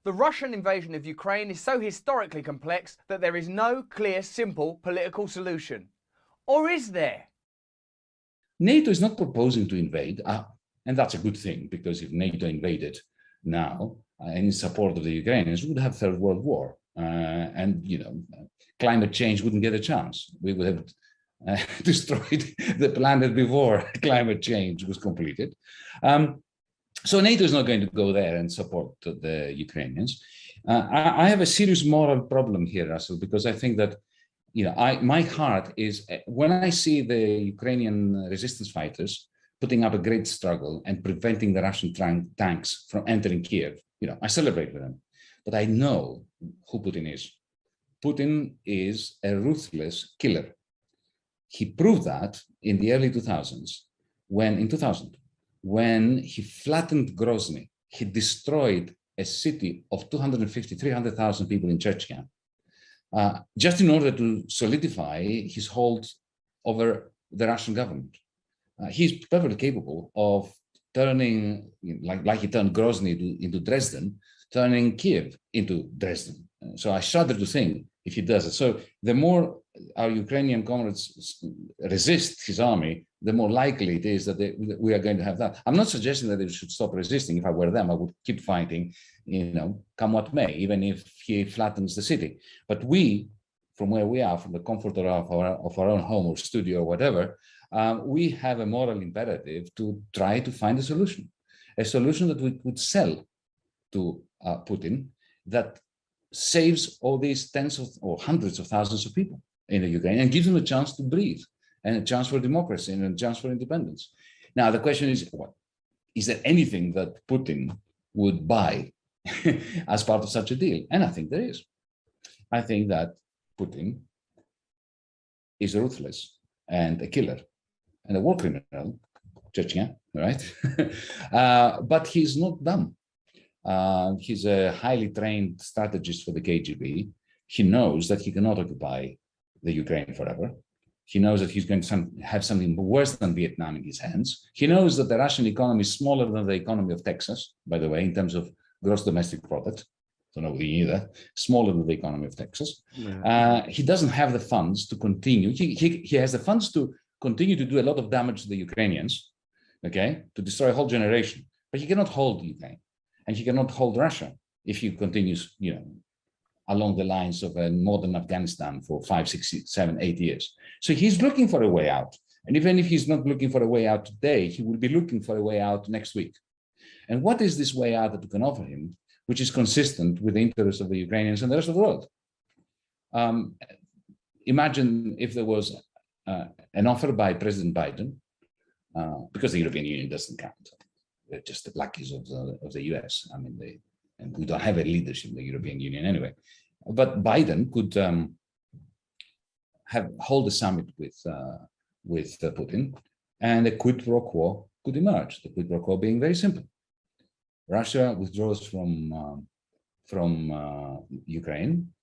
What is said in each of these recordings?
The Russian invasion of Ukraine is so historically complex that there is no clear, simple political solution. Or is there? NATO is not proposing to invade, and that's a good thing, because if NATO invaded now in support of the Ukrainians, we would have Third World War, and climate change wouldn't get a chance. We would have destroyed the planet before climate change was completed. So NATO is not going to go there and support the Ukrainians. I have a serious moral problem here, Russell, because I think that my heart is when I see the Ukrainian resistance fighters putting up a great struggle and preventing the Russian tanks from entering Kiev. I celebrate with them, but I know who Putin is. Putin is a ruthless killer. He proved that in the early 2000s, when he flattened Grozny. He destroyed a city of 250, 300,000 people in Chechnya, just in order to solidify his hold over the Russian government. He's perfectly capable of turning, like he turned Grozny into Dresden, turning Kiev into Dresden. So I shudder to think if he does it. So the more our Ukrainian comrades resist his army, the more likely it is that we are going to have that. I'm not suggesting that they should stop resisting. If I were them, I would keep fighting, come what may, even if he flattens the city. But we, from where we are, from the comfort of our own home or studio or whatever, we have a moral imperative to try to find a solution that we could sell to Putin that saves all these tens of or hundreds of thousands of people in the Ukraine and gives them a chance to breathe and a chance for democracy and a chance for independence. Now, the question is, is there anything that Putin would buy as part of such a deal? And I think there is. I think that Putin is ruthless and a killer and a war criminal, Chechnya, right? But he's not dumb. He's a highly trained strategist for the KGB. He knows that he cannot occupy the Ukraine forever. He knows that he's going to have something worse than Vietnam in his hands. He knows that the Russian economy is smaller than the economy of Texas, by the way, in terms of gross domestic product. Don't know whether you knew that. Smaller than the economy of Texas. Yeah. He doesn't have the funds to continue. He has the funds to continue to do a lot of damage to the Ukrainians, okay, to destroy a whole generation. But he cannot hold Ukraine. And he cannot hold Russia if he continues, along the lines of a modern Afghanistan for 5, 6, 7, 8 years. So he's looking for a way out. And even if he's not looking for a way out today, he will be looking for a way out next week. And what is this way out that we can offer him, which is consistent with the interests of the Ukrainians and the rest of the world? Imagine if there was an offer by President Biden, because the European Union doesn't count. They're just the lackeys of the US. I mean, and we don't have a leadership in the European Union anyway. But Biden could hold a summit with Putin, and a quid pro quo could emerge. The quid pro quo being very simple: Russia withdraws from Ukraine.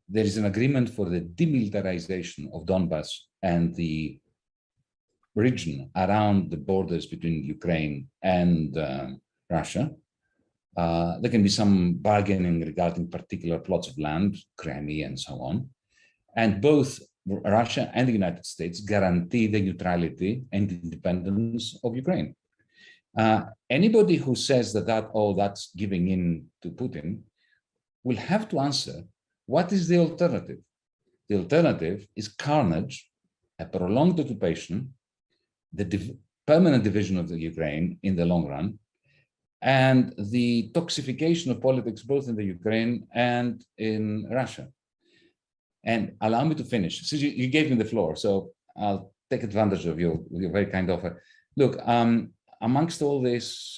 There is an agreement for the demilitarization of Donbass and the region around the borders between Ukraine and Russia. There can be some bargaining regarding particular plots of land, Crimea and so on. And both Russia and the United States guarantee the neutrality and independence of Ukraine. Anybody who says that's giving in to Putin will have to answer, what is the alternative? The alternative is carnage, a prolonged occupation, the permanent division of the Ukraine in the long run, and the toxification of politics both in the Ukraine and in Russia. And allow me to finish. So you gave me the floor, so I'll take advantage of your very kind offer. Look, amongst all this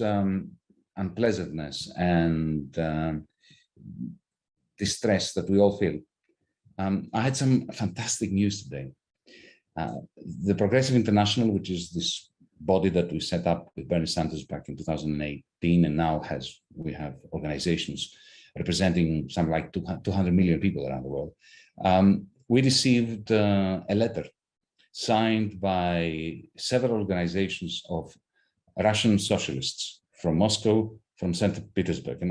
unpleasantness and distress that we all feel, I had some fantastic news today. The Progressive International, which is this body that we set up with Bernie Sanders back in 2018, and now we have organizations representing something like 200 million people around the world. We received a letter signed by several organizations of Russian socialists from Moscow, from St. Petersburg. And